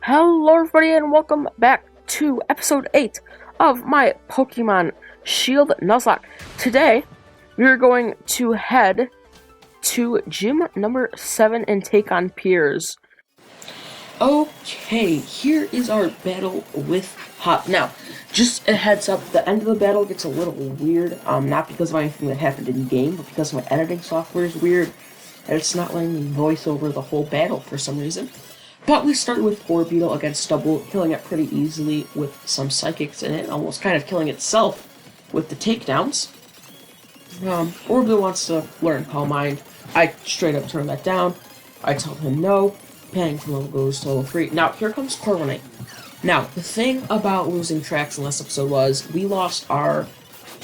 Hello everybody and welcome back to episode 8 of my Pokemon Shield Nuzlocke. Today, we are going to head to gym number 7 and take on Piers. Okay, here is our battle with Hop. Now, just a heads up, the end of the battle gets a little weird, not because of anything that happened in game, but because my editing software is weird, and it's not letting me voice over the whole battle for some reason. But we started with Orbeetle against Stubble, killing it pretty easily with some Psychics in it, almost kind of killing itself with the takedowns. Orbeetle wants to learn Calm Mind. I straight up turn that down. I tell him no. Paddington level goes to level 3. Now, here comes Corviknight. Now, the thing about losing Trax in last episode was we lost our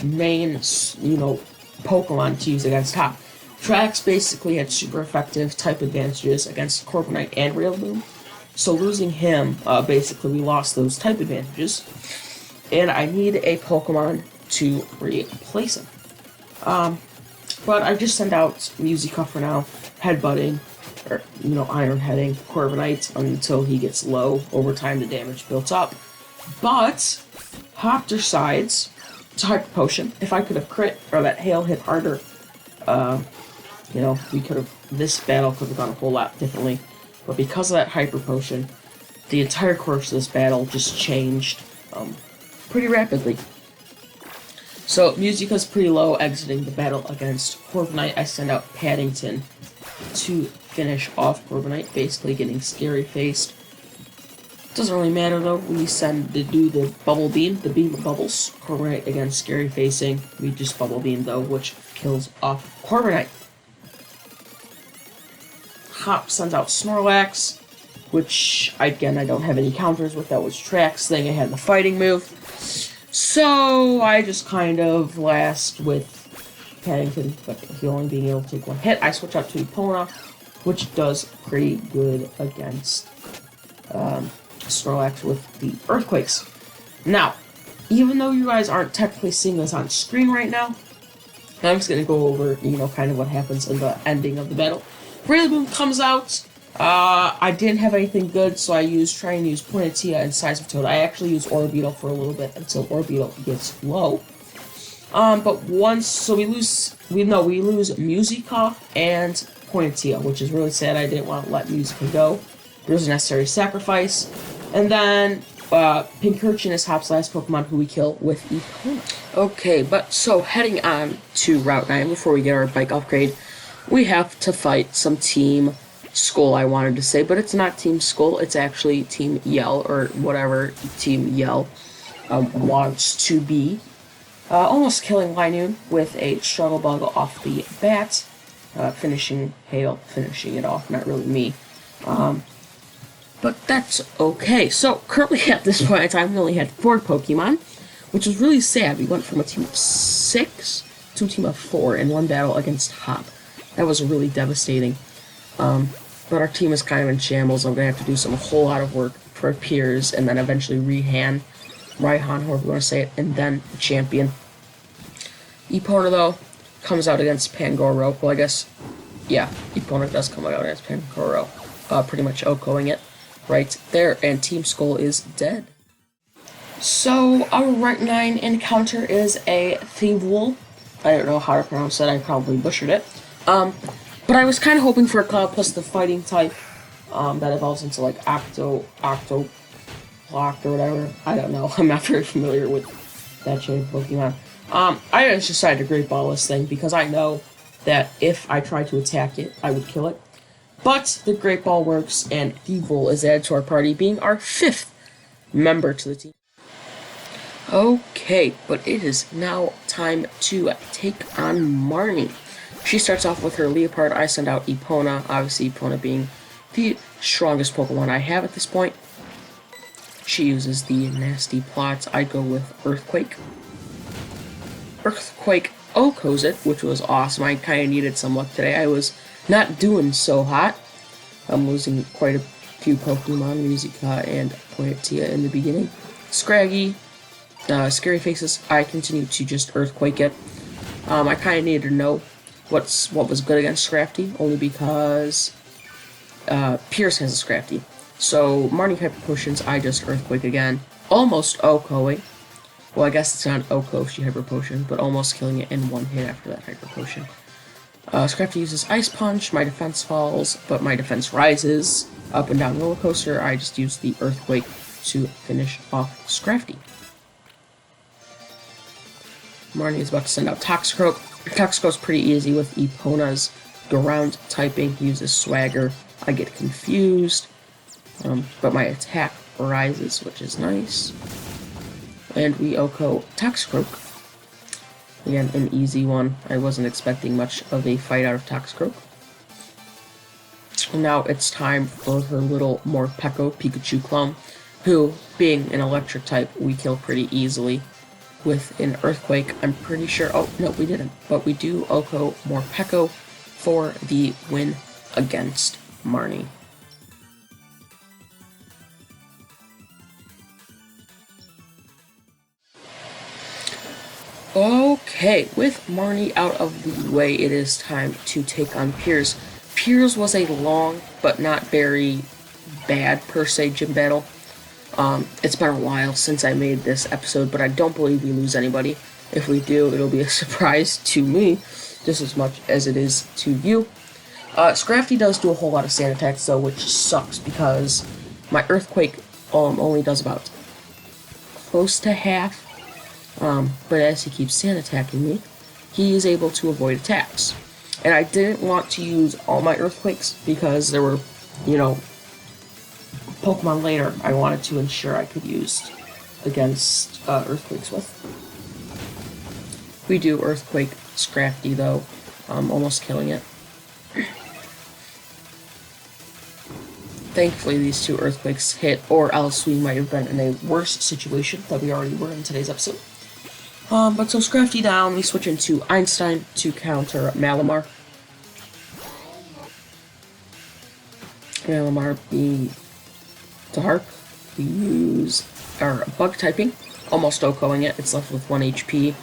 main, Pokemon to use against Hop. Trax basically had super effective type advantages against Corviknight and Rillaboom. So losing him, basically we lost those type advantages. And I need a Pokemon to replace him. But I just send out Musica for now, headbutting, or, iron heading Corviknight until he gets low. Over time, the damage built up. But Hop decides to Hyper Potion. If I could have crit, or that hail hit harder, this battle could have gone a whole lot differently. But because of that Hyper Potion, the entire course of this battle just changed pretty rapidly. So, Musica's pretty low exiting the battle against Corviknight. I send out Paddington to finish off Corviknight, basically getting scary faced. Doesn't really matter though, we send to do the Bubble Beam, the Beam of Bubbles. Corviknight again scary facing. We just Bubble Beam though, which kills off Corviknight. Hop sends out Snorlax, which again I don't have any counters with. That was Trax thing. I had the fighting move. So I just kind of last with Paddington, but he only being able to take one hit. I switch out to Epona, which does pretty good against Snorlax with the Earthquakes. Now, even though you guys aren't technically seeing this on screen right now, I'm just going to go over, kind of what happens in the ending of the battle. Rillaboom comes out. I didn't have anything good, so I try and use Poinsettia and Size of Toad. I actually use Orbeetle for a little bit until Orbeetle gets low. But once, we lose Musica and Poinsettia, which is really sad. I didn't want to let Musica go. There was a necessary sacrifice. And then, Pincurchin is Hop's last Pokemon who we kill with Epona. Okay, so heading on to Route 9, before we get our bike upgrade, we have to fight some Team Skull, I wanted to say, but it's not Team Skull, it's actually Team Yell, or whatever Team Yell wants to be. Almost killing Linoon with a Struggle Bug off the bat, finishing it off, not really me. But that's okay. So, currently at this point in time, we only had 4 Pokemon, which was really sad. We went from a team of 6 to a team of 4 in one battle against Hop. That was really devastating. But our team is kind of in shambles. I'm going to have to do a whole lot of work for Piers, and then eventually Raihan, however you want to say it, and then the champion. Epona, though, comes out against Pangoro. Well, I guess, yeah, Epona does come out against Pangoro. Pretty much OHKOing it right there, and Team Skull is dead. So, our Route 9 encounter is a Thievul. I don't know how to pronounce it, I probably butchered it. But I was kind of hoping for a Cloud plus the fighting type, that evolves into, like, Octoblock or whatever. I don't know, I'm not very familiar with that shape of Pokemon. I just decided to Great Ball this thing, because I know that if I tried to attack it, I would kill it. But the Great Ball works, and Thievul is added to our party, being our 5th member to the team. Okay, but it is now time to take on Marnie. She starts off with her Leopard. I send out Epona, obviously Epona being the strongest Pokemon I have at this point. She uses the nasty plots. I go with Earthquake. Earthquake OHKOs it, which was awesome. I kind of needed some luck today. I was not doing so hot. I'm losing quite a few Pokemon, Musica and Poinsettia in the beginning. Scraggy, Scary Faces, I continue to just Earthquake it. I kind of needed to know what was good against Scrafty, only because Pierce has a Scrafty. So, Marnie Hyper Potions, I just Earthquake again. Almost OHKOing. Well, I guess it's not OHKO if she Hyper Potion, but almost killing it in one hit after that Hyper Potion. Scrafty uses Ice Punch, my defense falls, but my defense rises. Up and down roller coaster, I just use the Earthquake to finish off Scrafty. Marnie is about to send out Toxicroak. Toxicroak's pretty easy with Epona's ground typing. He uses Swagger. I get confused, but my attack rises, which is nice. And we OHKO Toxicroak. Again, an easy one. I wasn't expecting much of a fight out of Toxicroak. And now it's time for her little Morpeko Pikachu clone, who, being an electric type, we kill pretty easily with an Earthquake. I'm pretty sure... Oh, no, we didn't. But we do OHKO Morpeko for the win against Marnie. Okay, with Marnie out of the way, it is time to take on Piers. Piers was a long, but not very bad, per se, gym battle. It's been a while since I made this episode, but I don't believe we lose anybody. If we do, it'll be a surprise to me, just as much as it is to you. Scrafty does do a whole lot of sand attacks, though, which sucks, because my Earthquake only does about close to half. But as he keeps sand attacking me, he is able to avoid attacks. And I didn't want to use all my Earthquakes because there were, Pokemon later I wanted to ensure I could use against Earthquakes with. We do Earthquake Scrafty though, almost killing it. Thankfully these two Earthquakes hit, or else we might have been in a worse situation that we already were in today's episode. But so Scrafty down, we switch into Einstein to counter Malamar. Malamar being dark, we use our bug typing, almost OHKOing it, it's left with 1 HP.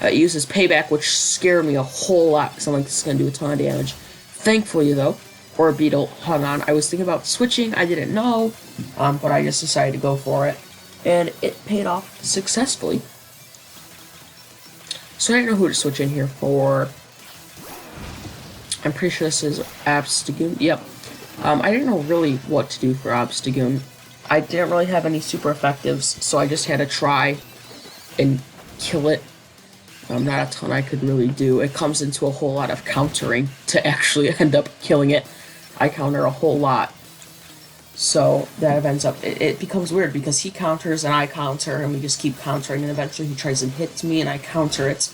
It uses Payback, which scared me a whole lot, because I'm like, this is going to do a ton of damage. Thankfully, though, Orbeetle hung on. I was thinking about switching, I didn't know, but I just decided to go for it, and it paid off successfully. So I didn't know who to switch in here for. I'm pretty sure this is Obstagoon. Yep. I didn't know really what to do for Obstagoon. I didn't really have any super effectives, so I just had to try and kill it. Not a ton I could really do. It comes into a whole lot of countering to actually end up killing it. I counter a whole lot. So that ends up, it becomes weird because he counters and I counter and we just keep countering and eventually he tries and hits me and I counter it.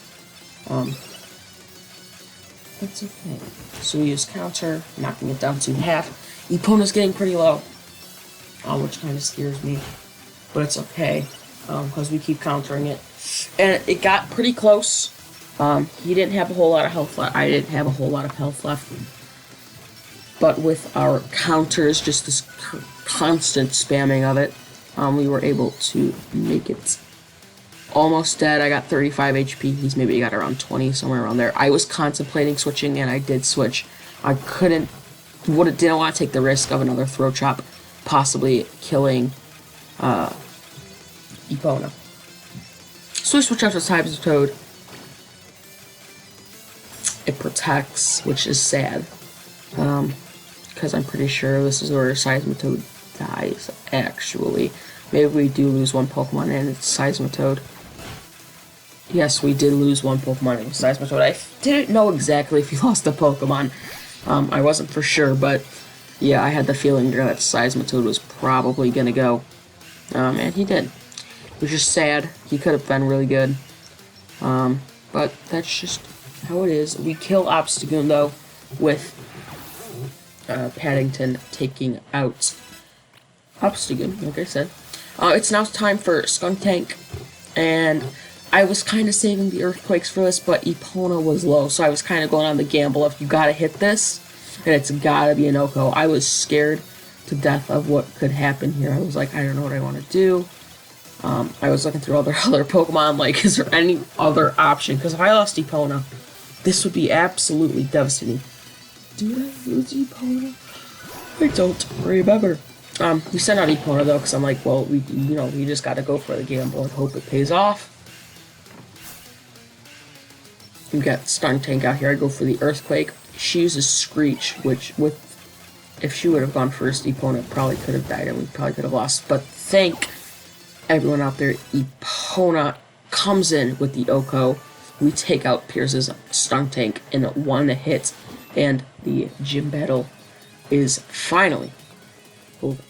That's okay. So we use counter, knocking it down to half. Epona's getting pretty low, which kind of scares me, but it's okay because we keep countering it. And it got pretty close. He didn't have a whole lot of health left. I didn't have a whole lot of health left. But with our counters, just this constant spamming of it, we were able to make it almost dead. I got 35 HP. He's maybe got around 20, somewhere around there. I was contemplating switching, and I did switch. I didn't want to take the risk of another Throat Chop, possibly killing Epona. So we switch out to Seismitoad. It protects, which is sad. Because I'm pretty sure this is where Seismitoad dies, actually. Maybe we do lose one Pokemon and it's Seismitoad. Yes, we did lose one Pokemon and it was Seismitoad. I didn't know exactly if he lost a Pokemon. I wasn't for sure, but yeah, I had the feeling that Seismitoad was probably gonna go. And he did. Which is sad. He could have been really good. But that's just how it is. We kill Obstagoon, though, with Paddington taking out Obstagoon, like I said. It's now time for Skuntank, and I was kind of saving the Earthquakes for this, but Epona was low, so I was kind of going on the gamble of you gotta hit this, and it's gotta be an OHKO. I was scared to death of what could happen here. I was like, I don't know what I want to do. I was looking through other Pokemon, like, is there any other option? Because if I lost Epona, this would be absolutely devastating. Did I lose Epona? I don't remember. We sent out Epona though, because I'm like, well, we just got to go for the gamble and hope it pays off. We got Stun Tank out here. I go for the Earthquake. She uses Screech, which if she would have gone first, Epona probably could have died and we probably could have lost. But thank everyone out there. Epona comes in with the Oko. We take out Pierce's Stun Tank in one hit, and the gym battle is finally over.